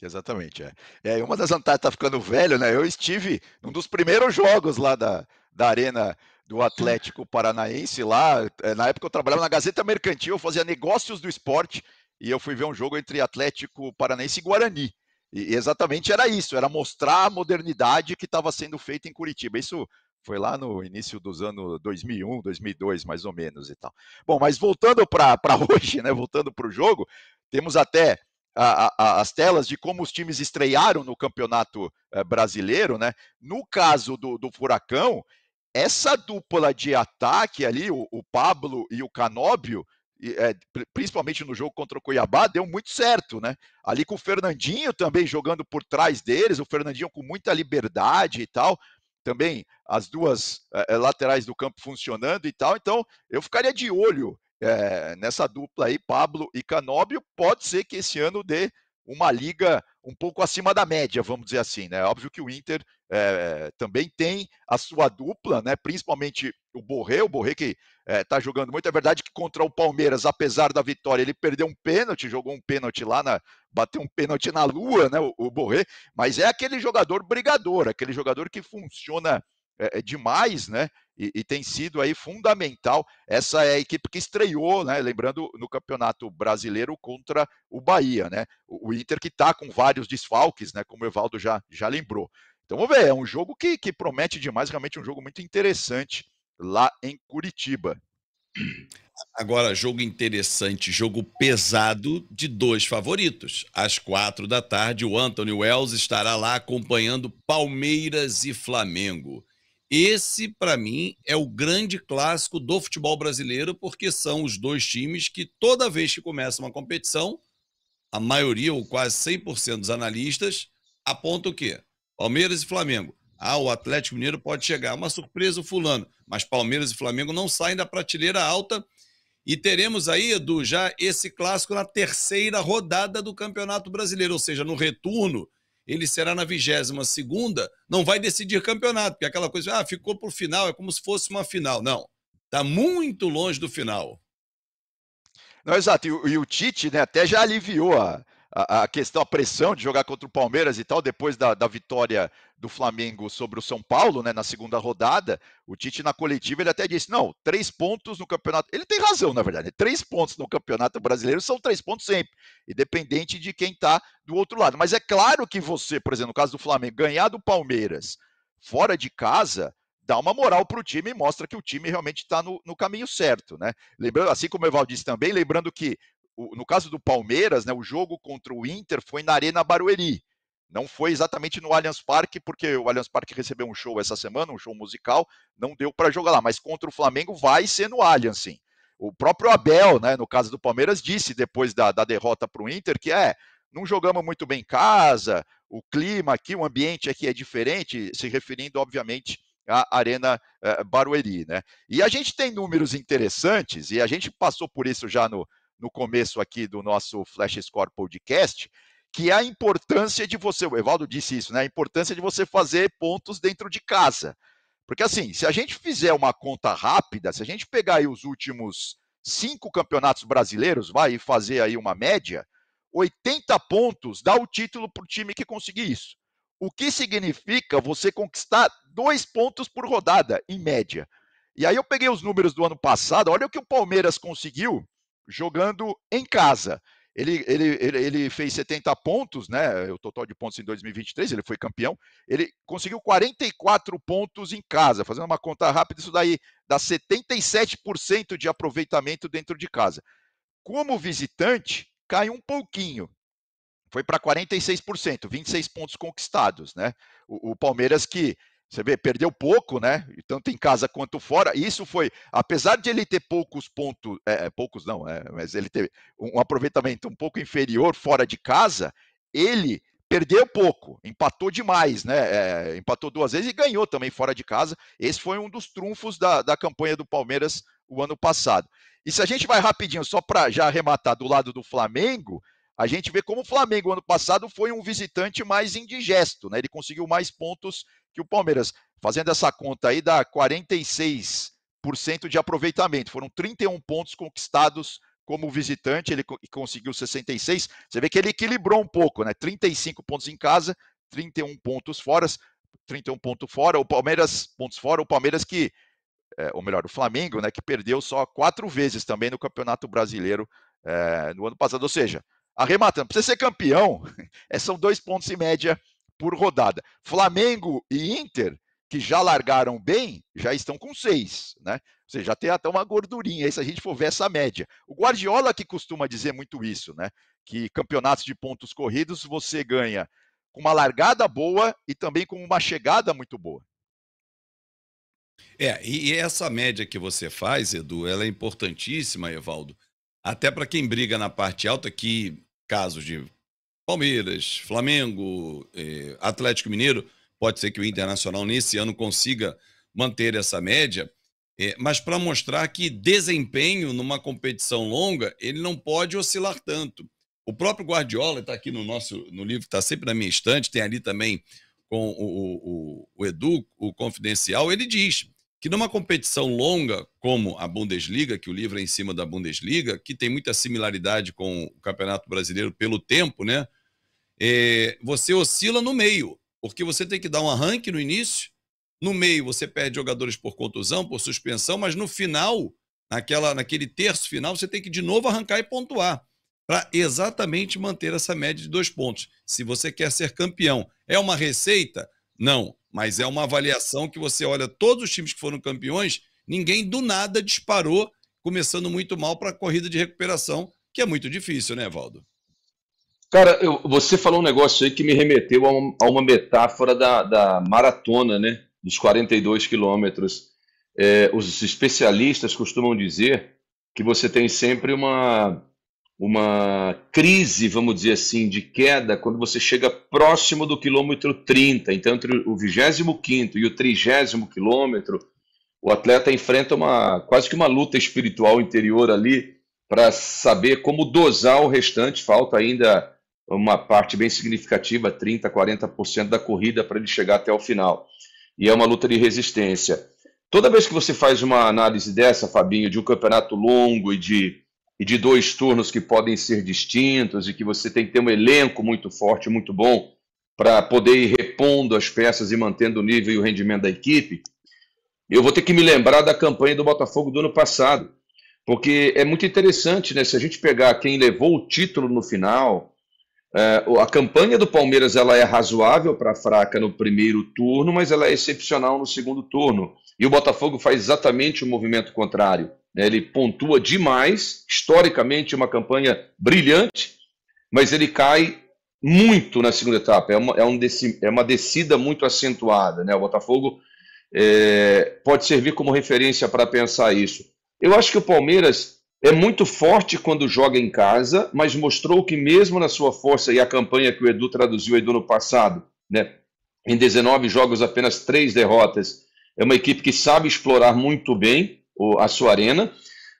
Exatamente, é. E uma das vantagens tá ficando velho, né? Eu estive num dos primeiros jogos lá da Arena do Atlético Paranaense lá. Na época eu trabalhava na Gazeta Mercantil, eu fazia negócios do esporte e eu fui ver um jogo entre Atlético Paranaense e Guarani. E exatamente era isso, era mostrar a modernidade que estava sendo feita em Curitiba. Isso foi lá no início dos anos 2001, 2002, mais ou menos e tal. Bom, mas voltando para hoje, né? Voltando para o jogo, temos até as telas de como os times estrearam no campeonato brasileiro, né? No caso do Furacão, essa dupla de ataque ali, o Pablo e o Canóbio, principalmente no jogo contra o Cuiabá, deu muito certo, né? Ali com o Fernandinho também jogando por trás deles, o Fernandinho com muita liberdade e tal, também as duas laterais do campo funcionando e tal, então eu ficaria de olho nessa dupla aí, Pablo e Canóbio. Pode ser que esse ano dê uma liga um pouco acima da média, vamos dizer assim, né? Óbvio que o Inter também tem a sua dupla, né? Principalmente o Borré que tá jogando muito. É verdade que contra o Palmeiras, apesar da vitória, ele perdeu um pênalti, jogou um pênalti lá, bateu um pênalti na lua, né? O Borré, mas é aquele jogador brigador, aquele jogador que funciona demais, né? E tem sido aí fundamental. Essa é a equipe que estreou, né? Lembrando, no Campeonato Brasileiro contra o Bahia, né? O Inter que está com vários desfalques, né? Como o Evaldo já lembrou. Então vamos ver, é um jogo que promete demais, realmente um jogo muito interessante lá em Curitiba. Agora, jogo interessante, jogo pesado de dois favoritos. Às 4 da tarde, o Anthony Wells estará lá acompanhando Palmeiras e Flamengo. Esse, para mim, é o grande clássico do futebol brasileiro, porque são os dois times que, toda vez que começa uma competição, a maioria, ou quase 100% dos analistas, apontam o quê? Palmeiras e Flamengo. Ah, o Atlético Mineiro pode chegar. Uma surpresa o fulano. Mas Palmeiras e Flamengo não saem da prateleira alta. E teremos aí, Edu, já esse clássico na terceira rodada do Campeonato Brasileiro, ou seja, no retorno, ele será na 22ª, não vai decidir campeonato, porque é aquela coisa, ficou por final, é como se fosse uma final. Não, está muito longe do final. Não, exato, e o Tite, né, até já aliviou a questão, a pressão de jogar contra o Palmeiras e tal, depois da vitória do Flamengo sobre o São Paulo, né, na segunda rodada. O Tite, na coletiva, ele até disse, não, 3 pontos no campeonato, ele tem razão, na verdade, 3 pontos no Campeonato Brasileiro são 3 pontos sempre, independente de quem está do outro lado. Mas é claro que você, por exemplo, no caso do Flamengo, ganhar do Palmeiras fora de casa, dá uma moral para o time e mostra que o time realmente está no caminho certo, né? Lembrando, assim como o Evaldo disse também, lembrando que no caso do Palmeiras, né, o jogo contra o Inter foi na Arena Barueri. Não foi exatamente no Allianz Parque, porque o Allianz Parque recebeu um show essa semana, um show musical, não deu para jogar lá. Mas contra o Flamengo vai ser no Allianz, sim. O próprio Abel, né, no caso do Palmeiras, disse depois da derrota para o Inter que não jogamos muito bem em casa, o clima aqui, o ambiente aqui é diferente, se referindo, obviamente, à Arena Barueri, né? E a gente tem números interessantes, e a gente passou por isso já no começo aqui do nosso Flash Score Podcast, que é a importância de você, o Evaldo disse isso, né? A importância de você fazer pontos dentro de casa. Porque assim, se a gente fizer uma conta rápida, se a gente pegar aí os últimos 5 campeonatos brasileiros, vai fazer aí uma média, 80 pontos dá o título para o time que conseguir isso. O que significa você conquistar 2 pontos por rodada, em média. E aí eu peguei os números do ano passado, olha o que o Palmeiras conseguiu jogando em casa. Ele fez 70 pontos, né? O total de pontos em 2023, ele foi campeão. Ele conseguiu 44 pontos em casa. Fazendo uma conta rápida, isso daí dá 77% de aproveitamento dentro de casa. Como visitante, cai um pouquinho. Foi para 46%, 26 pontos conquistados, né? O Palmeiras que Você vê, perdeu pouco, né? Tanto em casa quanto fora. Isso foi, apesar de ele ter poucos pontos, poucos não, mas ele ter um aproveitamento um pouco inferior fora de casa, ele perdeu pouco, empatou demais, né? Empatou 2 vezes e ganhou também fora de casa. Esse foi um dos trunfos da campanha do Palmeiras o ano passado. E se a gente vai rapidinho, só para já arrematar do lado do Flamengo, a gente vê como o Flamengo ano passado foi um visitante mais indigesto, né? Ele conseguiu mais pontos que o Palmeiras. Fazendo essa conta aí, dá 46% de aproveitamento. Foram 31 pontos conquistados como visitante, ele conseguiu 66. Você vê que ele equilibrou um pouco, né? 35 pontos em casa, 31 pontos fora, 31 pontos fora, o Palmeiras, pontos fora, o Palmeiras que, ou melhor, o Flamengo, né, que perdeu só 4 vezes também no Campeonato Brasileiro no ano passado. Ou seja, arrematando, para você ser campeão, são 2 pontos em média por rodada. Flamengo e Inter, que já largaram bem, já estão com 6, né? Ou seja, já tem até uma gordurinha aí se a gente for ver essa média. O Guardiola que costuma dizer muito isso, né? Que campeonatos de pontos corridos você ganha com uma largada boa e também com uma chegada muito boa. E essa média que você faz, Edu, ela é importantíssima, Evaldo, até para quem briga na parte alta, que casos de Palmeiras, Flamengo, Atlético Mineiro, pode ser que o Internacional nesse ano consiga manter essa média, mas para mostrar que desempenho numa competição longa, ele não pode oscilar tanto. O próprio Guardiola está aqui no livro, está sempre na minha estante, tem ali também com o Edu, o Confidencial, ele diz que numa competição longa, como a Bundesliga, que o livro é em cima da Bundesliga, que tem muita similaridade com o Campeonato Brasileiro pelo tempo, né? Você oscila no meio, porque você tem que dar um arranque no início, no meio você perde jogadores por contusão, por suspensão, mas no final, naquele terço final, você tem que de novo arrancar e pontuar, para exatamente manter essa média de 2 pontos. Se você quer ser campeão, é uma receita? Não, mas é uma avaliação que você olha todos os times que foram campeões, ninguém do nada disparou, começando muito mal para a corrida de recuperação, que é muito difícil, né, Valdo? Cara, você falou um negócio aí que me remeteu a uma metáfora da maratona, né? Dos 42 quilômetros. Os especialistas costumam dizer que você tem sempre uma crise, vamos dizer assim, de queda quando você chega próximo do quilômetro 30. Então, entre o 25º e o 30º quilômetro, o atleta enfrenta quase que uma luta espiritual interior ali para saber como dosar o restante. Falta ainda uma parte bem significativa, 30%, 40% da corrida para ele chegar até o final. E é uma luta de resistência. Toda vez que você faz uma análise dessa, Fabinho, de um campeonato longo e de 2 turnos que podem ser distintos e que você tem que ter um elenco muito forte, muito bom, para poder ir repondo as peças e mantendo o nível e o rendimento da equipe, eu vou ter que me lembrar da campanha do Botafogo do ano passado, porque é muito interessante, né? Se a gente pegar quem levou o título no final, a campanha do Palmeiras ela é razoável para fraca no primeiro turno, mas ela é excepcional no segundo turno. E o Botafogo faz exatamente o movimento contrário. Ele pontua demais, historicamente uma campanha brilhante, mas ele cai muito na segunda etapa. É uma descida muito acentuada, né? O Botafogo pode servir como referência para pensar isso. Eu acho que o Palmeiras é muito forte quando joga em casa, mas mostrou que mesmo na sua força, e a campanha que o Edu traduziu aí do ano passado, né? Em 19 jogos, apenas 3 derrotas, é uma equipe que sabe explorar muito bem a sua arena,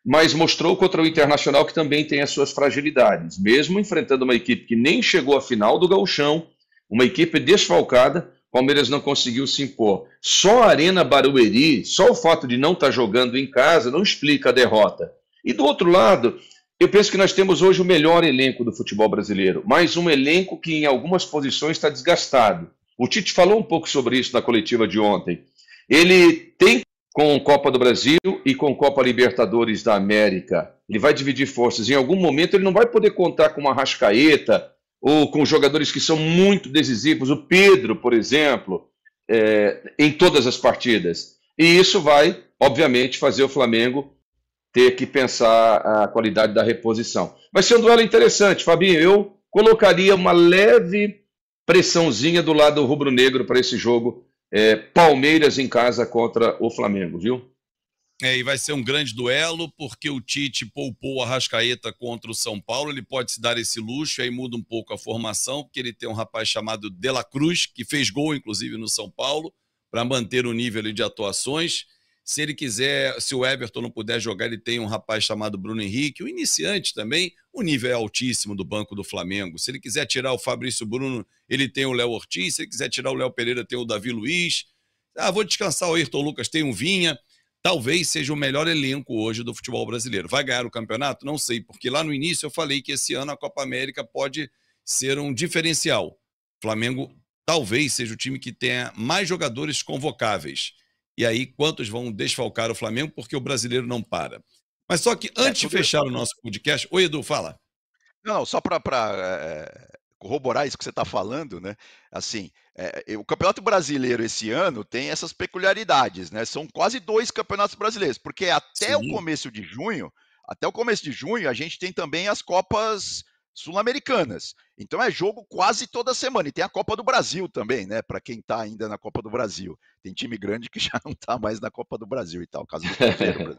mas mostrou contra o Internacional que também tem as suas fragilidades. Mesmo enfrentando uma equipe que nem chegou à final do Gauchão, uma equipe desfalcada, o Palmeiras não conseguiu se impor. Só a Arena Barueri, só o fato de não estar jogando em casa, não explica a derrota. E do outro lado, eu penso que nós temos hoje o melhor elenco do futebol brasileiro, mas um elenco que em algumas posições está desgastado. O Tite falou um pouco sobre isso na coletiva de ontem. Ele tem com Copa do Brasil e com Copa Libertadores da América. Ele vai dividir forças. Em algum momento ele não vai poder contar com uma Arrascaeta ou com jogadores que são muito decisivos. O Pedro, por exemplo, em todas as partidas. E isso vai, obviamente, fazer o Flamengo ter que pensar a qualidade da reposição. Vai ser um duelo interessante, Fabinho. Eu colocaria uma leve pressãozinha do lado rubro-negro para esse jogo Palmeiras em casa contra o Flamengo, viu? E vai ser um grande duelo, porque o Tite poupou o Arrascaeta contra o São Paulo, ele pode se dar esse luxo, aí muda um pouco a formação, porque ele tem um rapaz chamado De La Cruz, que fez gol, inclusive, no São Paulo, para manter o nível de atuações. Se ele quiser, se o Everton não puder jogar, ele tem um rapaz chamado Bruno Henrique, o iniciante também, o nível é altíssimo do banco do Flamengo. Se ele quiser tirar o Fabrício Bruno, ele tem o Léo Ortiz, se ele quiser tirar o Léo Pereira, tem o Davi Luiz. Vou descansar o Ayrton Lucas, tem o Vinha. Talvez seja o melhor elenco hoje do futebol brasileiro. Vai ganhar o campeonato? Não sei, porque lá no início eu falei que esse ano a Copa América pode ser um diferencial. O Flamengo talvez seja o time que tenha mais jogadores convocáveis. E aí, quantos vão desfalcar o Flamengo? Porque o brasileiro não para. Mas só que antes de fechar o nosso podcast... Oi, Edu, fala. Não, só para corroborar isso que você está falando, né? Assim, o Campeonato Brasileiro esse ano tem essas peculiaridades, né? São quase 2 campeonatos brasileiros, porque até o começo de junho, a gente tem também as Copas Sul-Americanas. Então é jogo quase toda semana. E tem a Copa do Brasil também, né? Para quem está ainda na Copa do Brasil. Tem time grande que já não está mais na Copa do Brasil e tal, caso do Cruzeiro.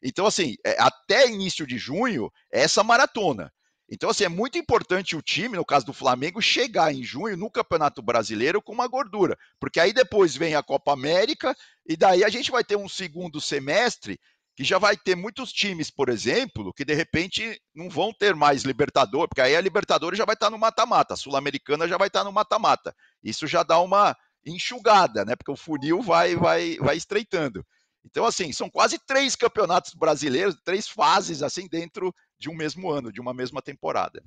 Então, assim, até início de junho, é essa maratona. Então, assim, é muito importante o time, no caso do Flamengo, chegar em junho no Campeonato Brasileiro com uma gordura, porque aí depois vem a Copa América e daí a gente vai ter um segundo semestre que já vai ter muitos times, por exemplo, que de repente não vão ter mais Libertadores, porque aí a Libertadores já vai estar no mata-mata, a Sul-Americana já vai estar no mata-mata. Isso já dá uma enxugada, né? Porque o funil vai estreitando. Então, assim, são quase 3 campeonatos brasileiros, 3 fases, assim, dentro de um mesmo ano, de uma mesma temporada.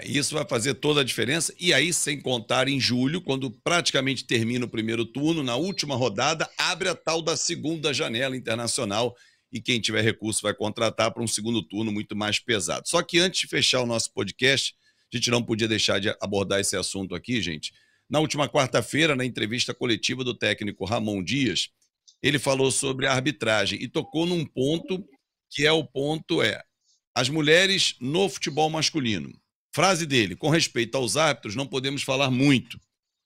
Isso vai fazer toda a diferença. E aí, sem contar em julho, quando praticamente termina o primeiro turno, na última rodada, abre a tal da segunda janela internacional e quem tiver recurso vai contratar para um segundo turno muito mais pesado. Só que antes de fechar o nosso podcast, a gente não podia deixar de abordar esse assunto aqui, gente. Na última quarta-feira, na entrevista coletiva do técnico Ramon Dias, ele falou sobre a arbitragem e tocou num ponto que é o ponto as mulheres no futebol masculino. Frase dele: com respeito aos árbitros, não podemos falar muito.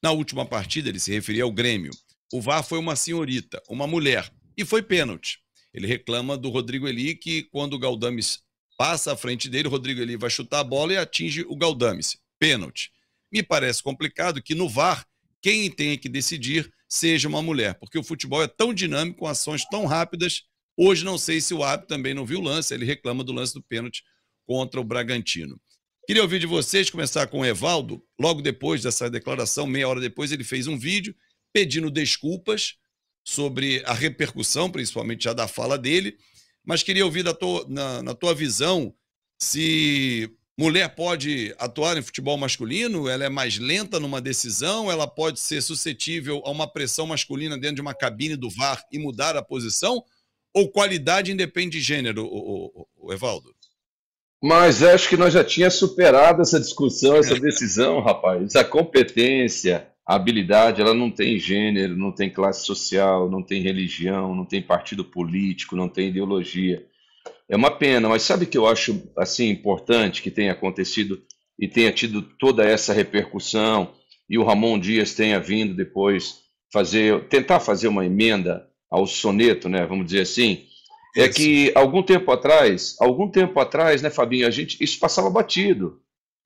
Na última partida, ele se referia ao Grêmio. O VAR foi uma senhorita, uma mulher, e foi pênalti. Ele reclama do Rodrigo Eli que quando o Galdames passa à frente dele, o Rodrigo Eli vai chutar a bola e atinge o Galdames. Pênalti. Me parece complicado que no VAR, quem tem que decidir seja uma mulher, porque o futebol é tão dinâmico, com ações tão rápidas. Hoje não sei se o árbitro também não viu o lance, ele reclama do lance do pênalti contra o Bragantino. Queria ouvir de vocês, começar com o Evaldo. Logo depois dessa declaração, meia hora depois, ele fez um vídeo pedindo desculpas sobre a repercussão, principalmente já da fala dele, mas queria ouvir na tua visão se mulher pode atuar em futebol masculino, ela é mais lenta numa decisão, ela pode ser suscetível a uma pressão masculina dentro de uma cabine do VAR e mudar a posição, ou qualidade independe de gênero, o Evaldo? Mas acho que nós já tínhamos superado essa discussão, essa decisão, rapaz. A competência, a habilidade, ela não tem gênero, não tem classe social, não tem religião, não tem partido político, não tem ideologia. É uma pena, mas sabe o que eu acho assim importante que tenha acontecido e tenha tido toda essa repercussão e o Ramon Dias tenha vindo depois tentar fazer uma emenda ao soneto, né, vamos dizer assim, é que algum tempo atrás, né, Fabinho, isso passava batido.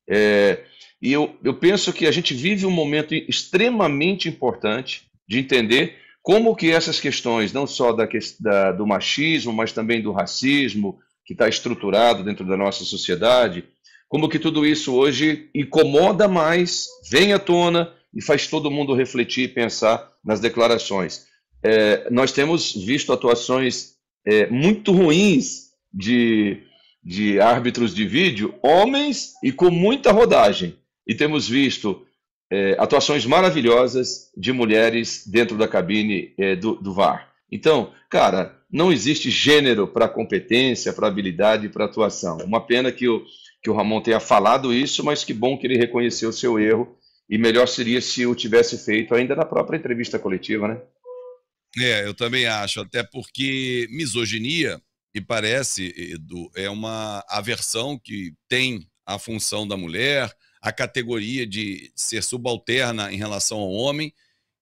E eu penso que a gente vive um momento extremamente importante de entender como que essas questões, não só do machismo, mas também do racismo, que está estruturado dentro da nossa sociedade, como que tudo isso hoje incomoda mais, vem à tona e faz todo mundo refletir e pensar nas declarações. Nós temos visto atuações muito ruins de árbitros de vídeo, homens e com muita rodagem. E temos visto atuações maravilhosas de mulheres dentro da cabine do VAR. Então, cara, não existe gênero para competência, para habilidade e para atuação. Uma pena que o Ramon tenha falado isso, mas que bom que ele reconheceu o seu erro e melhor seria se o tivesse feito ainda na própria entrevista coletiva, né? Eu também acho, até porque misoginia, me parece, Edu, é uma aversão que tem a função da mulher, a categoria de ser subalterna em relação ao homem,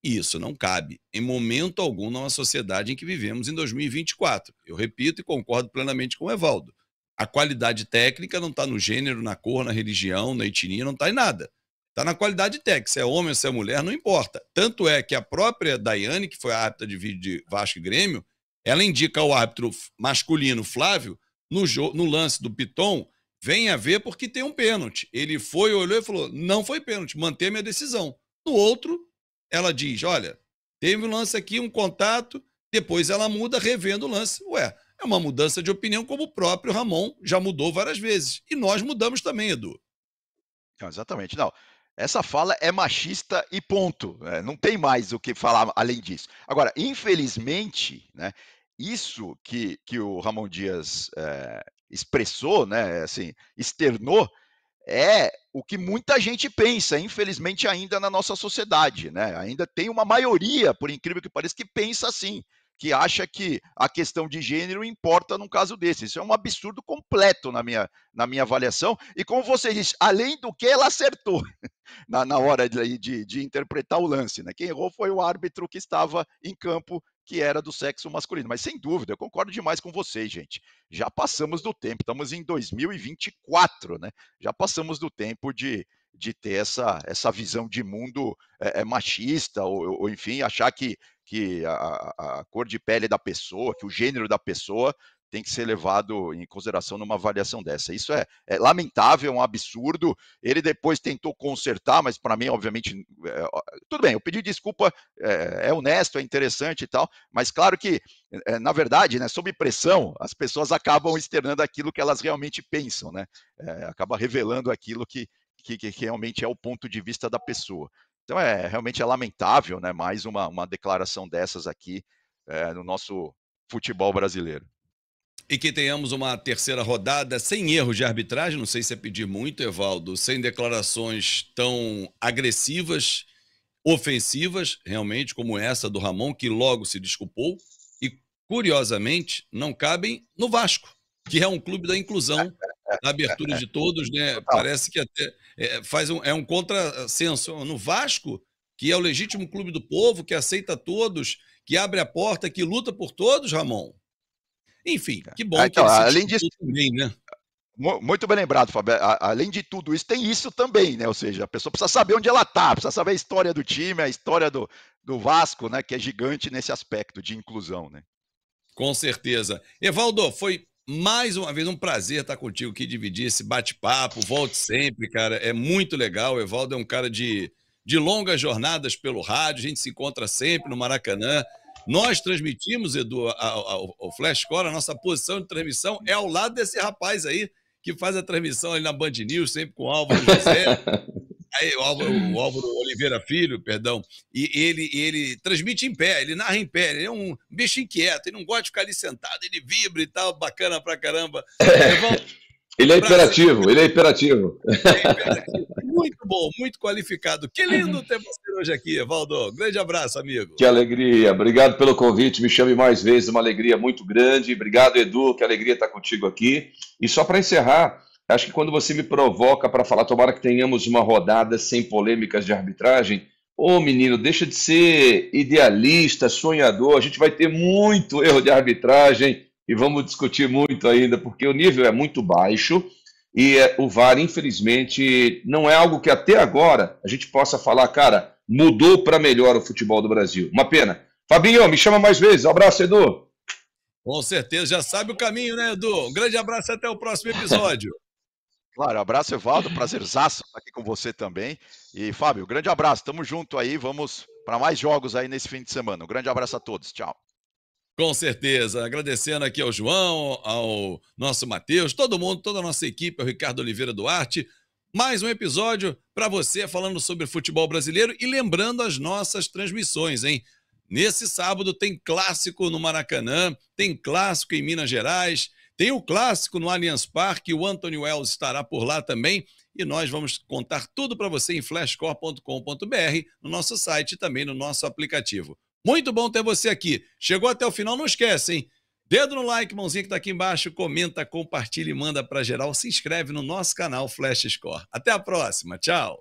E isso não cabe em momento algum numa sociedade em que vivemos em 2024. Eu repito e concordo plenamente com o Evaldo. A qualidade técnica não está no gênero, na cor, na religião, na etnia, não está em nada. Está na qualidade técnica. Se é homem ou se é mulher, não importa. Tanto é que a própria Daiane, que foi a árbitra de vídeo de Vasco e Grêmio, ela indica ao árbitro masculino, Flávio, no lance do Piton, venha ver porque tem um pênalti. Ele foi, olhou e falou, não foi pênalti, mantém a minha decisão. No outro, ela diz, olha, teve um lance aqui, um contato, depois ela muda revendo o lance. Ué, é uma mudança de opinião como o próprio Ramon já mudou várias vezes. E nós mudamos também, Edu. Não, exatamente, não. Essa fala é machista e ponto. Não tem mais o que falar além disso. Agora, infelizmente, né, isso que o Ramon Dias expressou, né, assim, externou, é o que muita gente pensa, infelizmente, ainda na nossa sociedade, né? Ainda tem uma maioria, por incrível que pareça, que pensa assim, que acha que a questão de gênero importa num caso desse. Isso é um absurdo completo na minha avaliação. E como você disse, além do que ela acertou na hora de interpretar o lance, né? Quem errou foi o árbitro que estava em campo, que era do sexo masculino. Mas sem dúvida, eu concordo demais com vocês, gente. Já passamos do tempo, estamos em 2024, né? Já passamos do tempo de ter essa visão de mundo machista, ou enfim, achar que a cor de pele da pessoa, que o gênero da pessoa tem que ser levado em consideração numa avaliação dessa. Isso é lamentável, é um absurdo. Ele depois tentou consertar, mas para mim, obviamente, tudo bem, eu pedi desculpa, é honesto, é interessante e tal, mas claro que, na verdade, né, sob pressão, as pessoas acabam externando aquilo que elas realmente pensam, né? Acaba revelando aquilo que realmente é o ponto de vista da pessoa. Então, realmente é lamentável, né, mais uma declaração dessas aqui no nosso futebol brasileiro. E que tenhamos uma terceira rodada sem erros de arbitragem, não sei se é pedir muito, Evaldo, sem declarações tão agressivas, ofensivas, realmente, como essa do Ramon, que logo se desculpou, e, curiosamente, não cabem no Vasco, que é um clube da inclusão, da abertura de todos, né? Parece que até é um contrassenso. No Vasco, que é o legítimo clube do povo, que aceita todos, que abre a porta, que luta por todos, Ramon. Enfim, que bom então, que ele além disso também, né? Muito bem lembrado, Fábio. Além de tudo isso, tem isso também, né? Ou seja, a pessoa precisa saber onde ela está, precisa saber a história do time, a história do Vasco, né? Que é gigante nesse aspecto de inclusão, né? Com certeza. Evaldo, foi mais uma vez um prazer estar contigo aqui, dividir esse bate-papo. Volte sempre, cara. É muito legal. O Evaldo é um cara de longas jornadas pelo rádio. A gente se encontra sempre no Maracanã. Nós transmitimos, Edu, ao Flash Score, a nossa posição de transmissão é ao lado desse rapaz aí, que faz a transmissão ali na Band News, sempre com o Álvaro José, aí, o Álvaro Oliveira Filho, perdão, e ele transmite em pé, ele narra em pé, ele é um bicho inquieto, ele não gosta de ficar ali sentado, ele vibra e tal, bacana pra caramba. Ele é hiperativo, ele é hiperativo. Muito bom, muito qualificado. Que lindo ter você hoje aqui, Evaldo. Grande abraço, amigo. Que alegria. Obrigado pelo convite. Me chame mais vezes, uma alegria muito grande. Obrigado, Edu. Que alegria estar contigo aqui. E só para encerrar, acho que quando você me provoca para falar, tomara que tenhamos uma rodada sem polêmicas de arbitragem, menino, deixa de ser idealista, sonhador. A gente vai ter muito erro de arbitragem e vamos discutir muito ainda, porque o nível é muito baixo e o VAR, infelizmente, não é algo que até agora a gente possa falar, cara, mudou para melhor o futebol do Brasil. Uma pena. Fabinho, me chama mais vezes. Um abraço, Edu. Com certeza, já sabe o caminho, né, Edu? Um grande abraço e até o próximo episódio. Claro, abraço, Evaldo. Prazerzaço estar aqui com você também. E, Fábio, grande abraço. Tamo junto aí. Vamos para mais jogos aí nesse fim de semana. Um grande abraço a todos. Tchau. Com certeza. Agradecendo aqui ao João, ao nosso Matheus, todo mundo, toda a nossa equipe, ao Ricardo Oliveira Duarte. Mais um episódio para você falando sobre futebol brasileiro e lembrando as nossas transmissões, hein? Nesse sábado tem clássico no Maracanã, tem clássico em Minas Gerais, tem o clássico no Allianz Parque, o Anthony Wells estará por lá também e nós vamos contar tudo para você em flashcore.com.br, no nosso site e também no nosso aplicativo. Muito bom ter você aqui. Chegou até o final, não esquece, hein? Dedo no like, mãozinha que tá aqui embaixo, comenta, compartilha e manda para geral. Se inscreve no nosso canal Flash Score. Até a próxima, tchau!